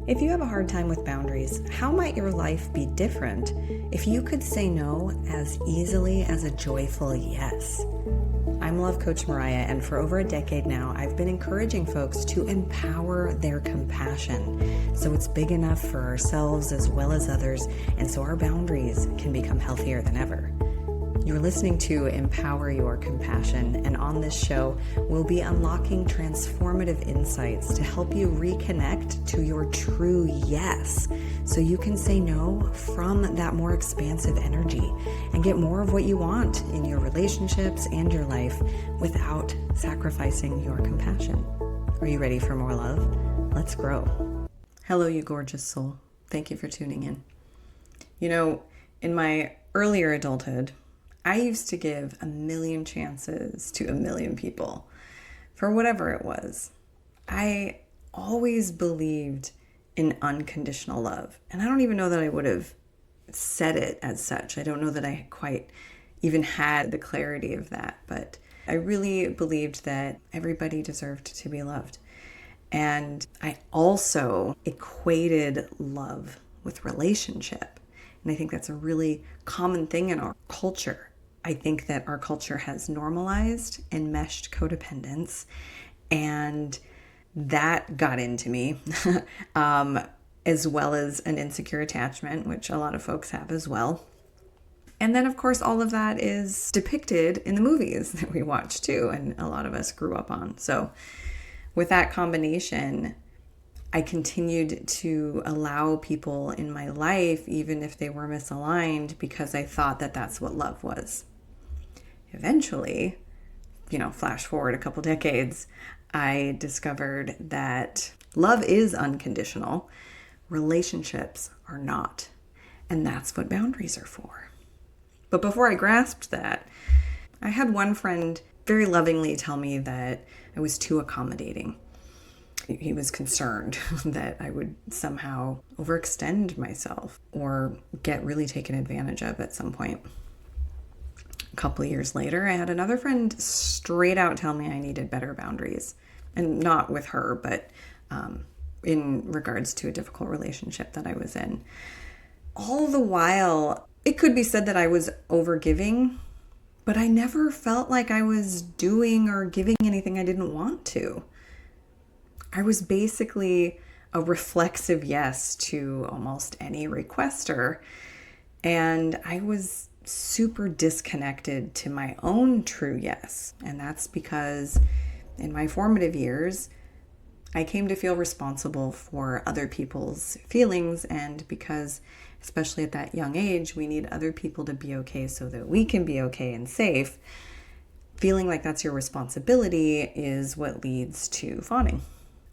If you have a hard time with boundaries, how might your life be different if you could say no as easily as a joyful yes? I'm Love Coach Mariya, and for over a decade now, I've been encouraging folks to empower their compassion so it's big enough for ourselves as well as others, and so our boundaries can become healthier than ever. You're listening to Empower Your Compassion, and on this show, we'll be unlocking transformative insights to help you reconnect to your true yes, so you can say no from that more expansive energy and get more of what you want in your relationships and your life without sacrificing your compassion. Are you ready for more love? Let's grow. Hello, you gorgeous soul. Thank you for tuning in. You know, in my earlier adulthood, I used to give 1,000,000 chances to 1,000,000 people for whatever it was. I always believed in unconditional love. And I don't even know that I would have said it as such. I don't know that I quite even had the clarity of that. But I really believed that everybody deserved to be loved. And I also equated love with relationship. And I think that's a really common thing in our culture. I think that our culture has normalized and meshed codependence, and that got into me, as well as an insecure attachment, which a lot of folks have as well. And then, of course, all of that is depicted in the movies that we watch too, and a lot of us grew up on. So with that combination, I continued to allow people in my life, even if they were misaligned, because I thought that that's what love was. Eventually, flash forward a couple decades, I discovered that love is unconditional. Relationships are not. And that's what boundaries are for. But before I grasped that, I had one friend very lovingly tell me that I was too accommodating. He was concerned that I would somehow overextend myself or get really taken advantage of at some point. A couple of years later, I had another friend straight out tell me I needed better boundaries. And not with her, but in regards to a difficult relationship that I was in. All the while, it could be said that I was overgiving, but I never felt like I was doing or giving anything I didn't want to. I was basically a reflexive yes to almost any requester, and I was super disconnected to my own true yes. And that's because in my formative years, I came to feel responsible for other people's feelings, and because, especially at that young age, we need other people to be okay so that we can be okay and safe. Feeling like that's your responsibility is what leads to fawning,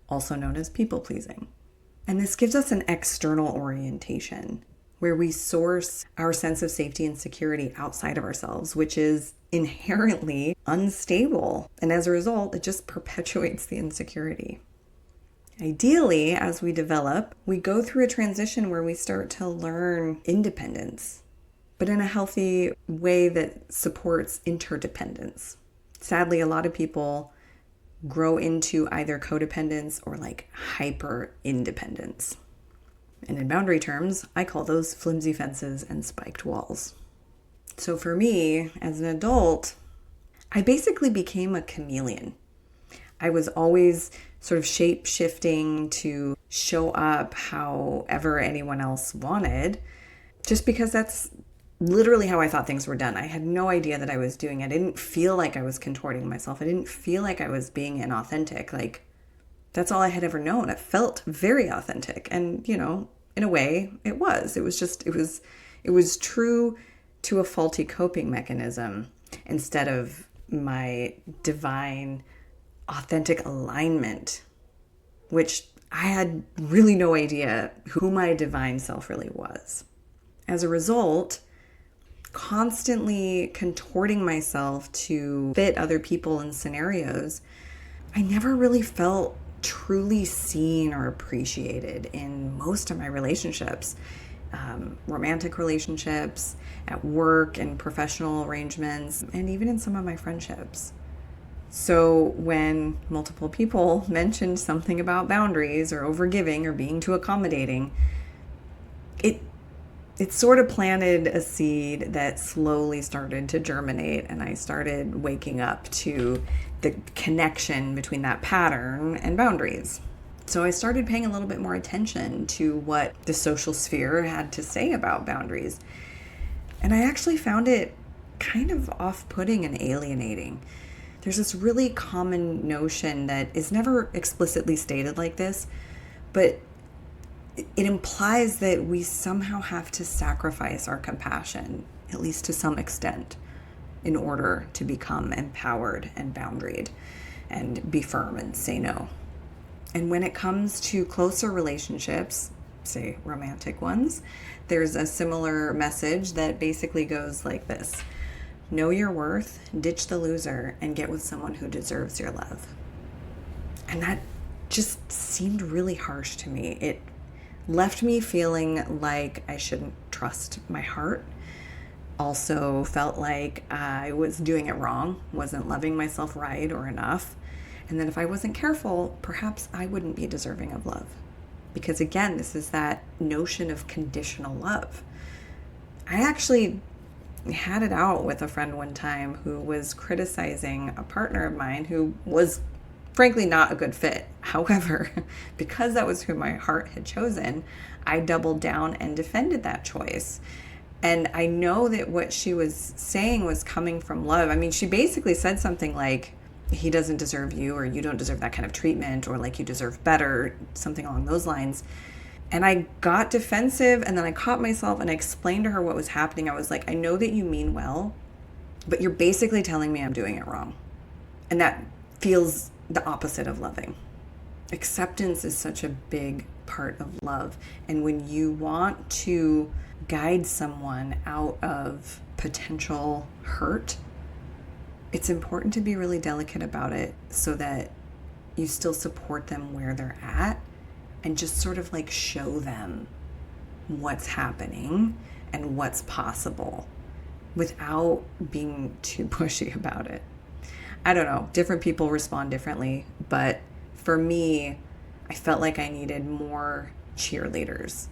also known as people-pleasing. And this gives us an external orientation where we source our sense of safety and security outside of ourselves, which is inherently unstable. And as a result, it just perpetuates the insecurity. Ideally, as we develop, we go through a transition where we start to learn independence, but in a healthy way that supports interdependence. Sadly, a lot of people grow into either codependence or hyper independence. And in boundary terms, I call those flimsy fences and spiked walls. So for me, as an adult, I basically became a chameleon. I was always sort of shape-shifting to show up however anyone else wanted, just because that's literally how I thought things were done. I had no idea that I was doing it. I didn't feel like I was contorting myself. I didn't feel like I was being inauthentic. That's all I had ever known. It felt very authentic. And, in a way, it was. It was true to a faulty coping mechanism instead of my divine, authentic alignment, which I had really no idea who my divine self really was. As a result, constantly contorting myself to fit other people and scenarios, I never really felt truly seen or appreciated in most of my relationships, romantic relationships, at work and professional arrangements, and even in some of my friendships. So when multiple people mentioned something about boundaries or overgiving or being too accommodating, it sort of planted a seed that slowly started to germinate, and I started waking up to the connection between that pattern and boundaries. So I started paying a little bit more attention to what the social sphere had to say about boundaries. And I actually found it kind of off-putting and alienating. There's this really common notion that is never explicitly stated like this, but it implies that we somehow have to sacrifice our compassion, at least to some extent, in order to become empowered and boundaried and be firm and say no. And when it comes to closer relationships, say romantic ones, there's a similar message that basically goes like this: know your worth, ditch the loser, and get with someone who deserves your love. And that just seemed really harsh to me. It left me feeling like I shouldn't trust my heart. Also felt like I was doing it wrong, wasn't loving myself right or enough. And then if I wasn't careful, perhaps I wouldn't be deserving of love. Because again, this is that notion of conditional love. I actually had it out with a friend one time who was criticizing a partner of mine who was frankly not a good fit. However, because that was who my heart had chosen, I doubled down and defended that choice. And I know that what she was saying was coming from love. I mean, she basically said something like, he doesn't deserve you, or you don't deserve that kind of treatment, or like you deserve better, something along those lines. And I got defensive, and then I caught myself and I explained to her what was happening. I was like, I know that you mean well, but you're basically telling me I'm doing it wrong. And that feels the opposite of loving. Acceptance is such a big part of love. And when you want to guide someone out of potential hurt, it's important to be really delicate about it so that you still support them where they're at and just sort of like show them what's happening and what's possible without being too pushy about it. I don't know, different people respond differently, but for me, I felt like I needed more cheerleaders.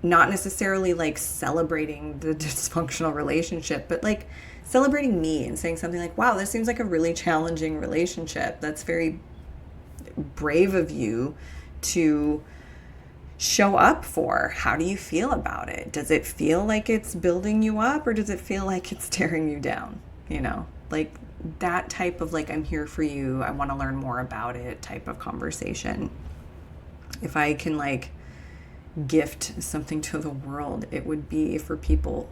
Not necessarily like celebrating the dysfunctional relationship, but like celebrating me and saying something like, wow, this seems like a really challenging relationship. That's very brave of you to show up for. How do you feel about it? Does it feel like it's building you up, or does it feel like it's tearing you down? You know, like that type of like, I'm here for you, I want to learn more about it type of conversation. If I can like gift something to the world, it would be for people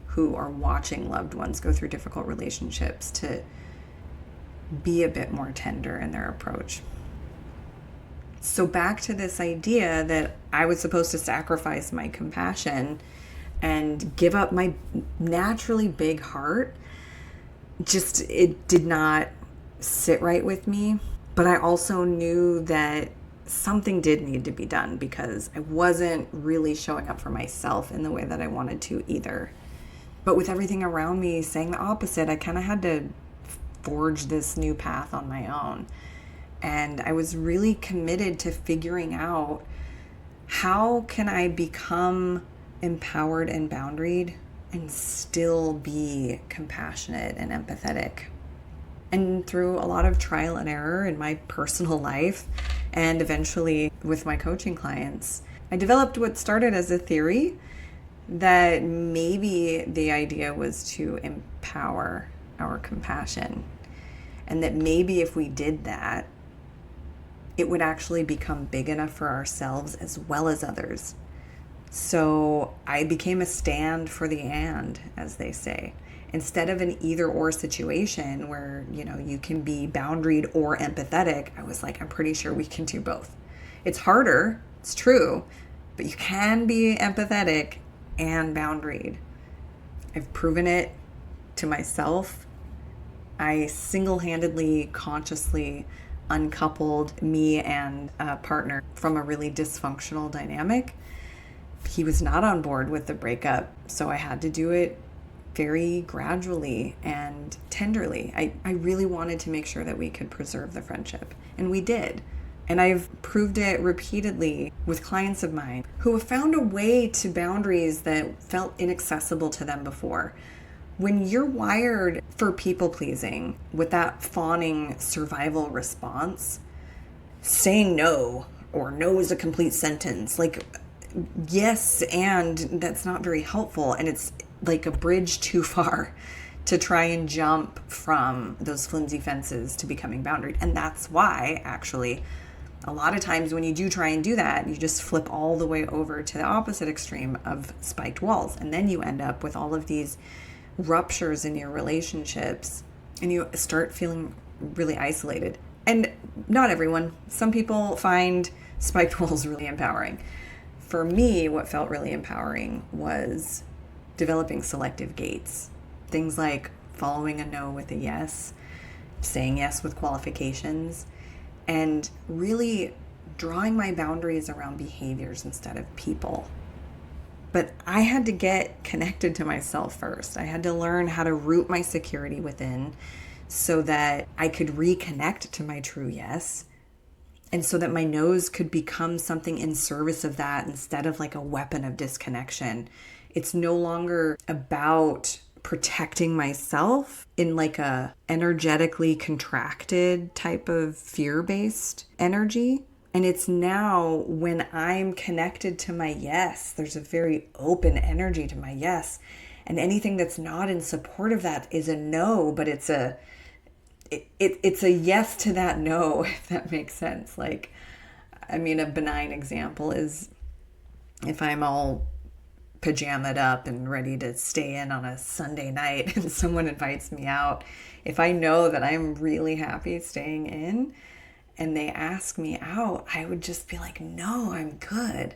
who are watching loved ones go through difficult relationships to be a bit more tender in their approach. So back to this idea that I was supposed to sacrifice my compassion and give up my naturally big heart. Just, it did not sit right with me. But I also knew that something did need to be done because I wasn't really showing up for myself in the way that I wanted to either. But with everything around me saying the opposite, I kind of had to forge this new path on my own. And I was really committed to figuring out, how can I become empowered and boundaried and still be compassionate and empathetic? And through a lot of trial and error in my personal life and eventually with my coaching clients, I developed what started as a theory that maybe the idea was to empower our compassion, and that maybe if we did that, it would actually become big enough for ourselves as well as others. So I became a stand for the and, as they say. Instead of an either or situation where, you know, you can be boundaried or empathetic, I was like, I'm pretty sure we can do both. It's harder, it's true, but you can be empathetic and boundaried. I've proven it to myself. I single-handedly, consciously uncoupled me and a partner from a really dysfunctional dynamic. He was not on board with the breakup, so I had to do it very gradually and tenderly. I really wanted to make sure that we could preserve the friendship, and we did. And I've proved it repeatedly with clients of mine who have found a way to boundaries that felt inaccessible to them before. When you're wired for people pleasing with that fawning survival response, saying no or no is a complete sentence, like yes, and that's not very helpful. And it's like a bridge too far to try and jump from those flimsy fences to becoming boundaried. And that's why, actually, a lot of times when you do try and do that, you just flip all the way over to the opposite extreme of spiked walls. And then you end up with all of these ruptures in your relationships, and you start feeling really isolated. And not everyone. Some people find spiked walls really empowering. For me, what felt really empowering was developing selective gates. Things like following a no with a yes, saying yes with qualifications, and really drawing my boundaries around behaviors instead of people. But I had to get connected to myself first. I had to learn how to root my security within so that I could reconnect to my true yes, and so that my no's could become something in service of that instead of like a weapon of disconnection. It's no longer about protecting myself in like a energetically contracted type of fear-based energy. And it's now when I'm connected to my yes, there's a very open energy to my yes. And anything that's not in support of that is a no, but it's a yes to that no, if that makes sense. Like, I mean, a benign example is if I'm all pajamaed up and ready to stay in on a Sunday night and someone invites me out, if I know that I'm really happy staying in and they ask me out, I would just be like, no, I'm good.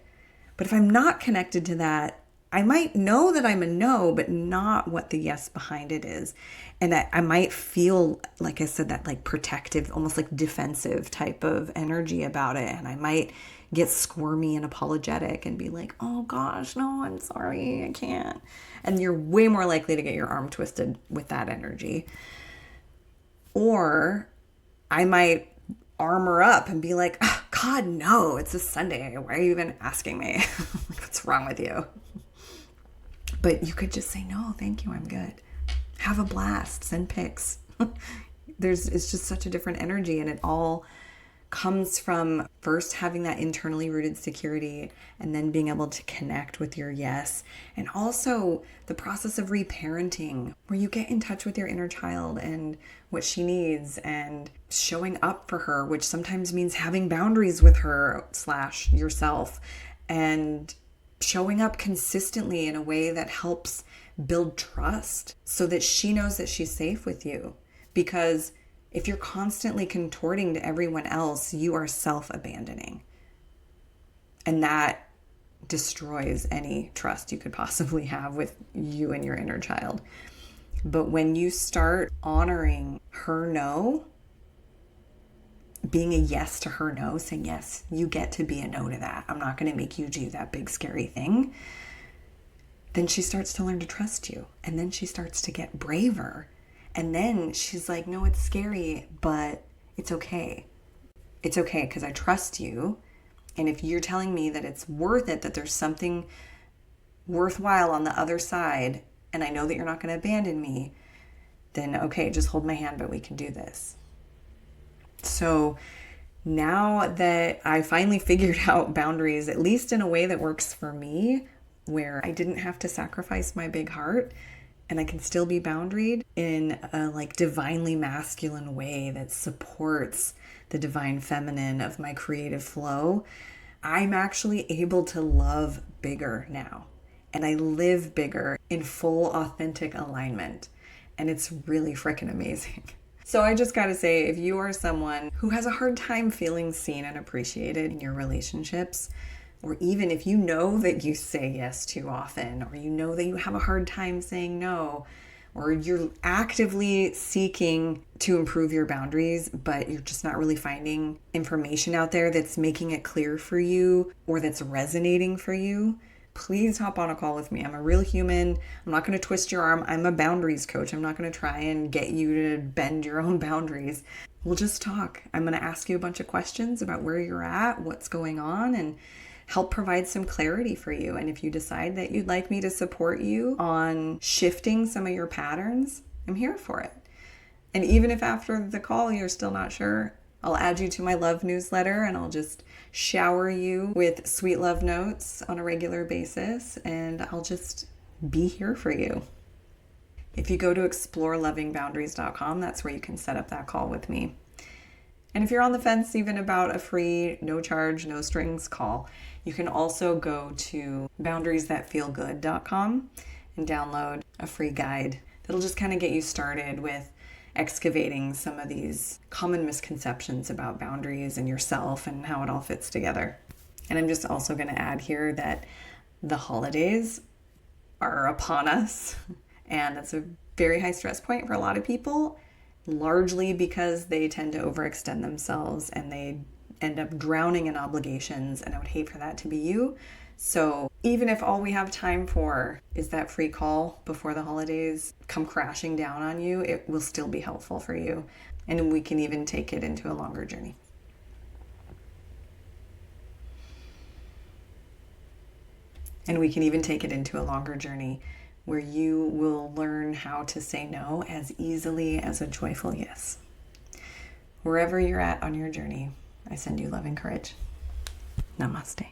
But if I'm not connected to that, I might know that I'm a no, but not what the yes behind it is. And I might feel, like I said, that like protective, almost like defensive type of energy about it. And I might get squirmy and apologetic and be like, oh gosh, no, I'm sorry, I can't. And you're way more likely to get your arm twisted with that energy. Or I might armor up and be like, oh, God, no, it's a Sunday. Why are you even asking me? What's wrong with you? But you could just say, no, thank you, I'm good. Have a blast, send pics. It's just such a different energy, and it all comes from first having that internally rooted security and then being able to connect with your yes. And also the process of reparenting, where you get in touch with your inner child and what she needs and showing up for her, which sometimes means having boundaries with her / yourself, and showing up consistently in a way that helps build trust so that she knows that she's safe with you. Because if you're constantly contorting to everyone else, you are self-abandoning. And that destroys any trust you could possibly have with you and your inner child. But when you start honoring her no, being a yes to her no, saying, yes, you get to be a no to that. I'm not going to make you do that big scary thing. Then she starts to learn to trust you. And then she starts to get braver. And then she's like, no, it's scary, but it's okay. It's okay because I trust you. And if you're telling me that it's worth it, that there's something worthwhile on the other side, and I know that you're not going to abandon me, then okay, just hold my hand, but we can do this. So now that I finally figured out boundaries, at least in a way that works for me, where I didn't have to sacrifice my big heart, and I can still be boundaried in a like divinely masculine way that supports the divine feminine of my creative flow, I'm actually able to love bigger now. And I live bigger in full authentic alignment. And it's really freaking amazing. So I just gotta say, if you are someone who has a hard time feeling seen and appreciated in your relationships, or even if you know that you say yes too often, or you know that you have a hard time saying no, or you're actively seeking to improve your boundaries, but you're just not really finding information out there that's making it clear for you or that's resonating for you, please hop on a call with me. I'm a real human. I'm not going to twist your arm. I'm a boundaries coach. I'm not going to try and get you to bend your own boundaries. We'll just talk. I'm going to ask you a bunch of questions about where you're at, what's going on, and help provide some clarity for you. And if you decide that you'd like me to support you on shifting some of your patterns, I'm here for it. And even if after the call you're still not sure, I'll add you to my love newsletter and I'll just shower you with sweet love notes on a regular basis, and I'll just be here for you. If you go to explorelovingboundaries.com, that's where you can set up that call with me. And if you're on the fence even about a free, no charge, no strings call, you can also go to boundariesthatfeelgood.com and download a free guide that'll just kind of get you started with excavating some of these common misconceptions about boundaries and yourself and how it all fits together. And I'm just also going to add here that the holidays are upon us, and that's a very high stress point for a lot of people, largely because they tend to overextend themselves and they end up drowning in obligations, and I would hate for that to be you. So even if all we have time for is that free call before the holidays come crashing down on you, it will still be helpful for you. And we can even take it into a longer journey. Where you will learn how to say no as easily as a joyful yes. Wherever you're at on your journey, I send you love and courage. Namaste.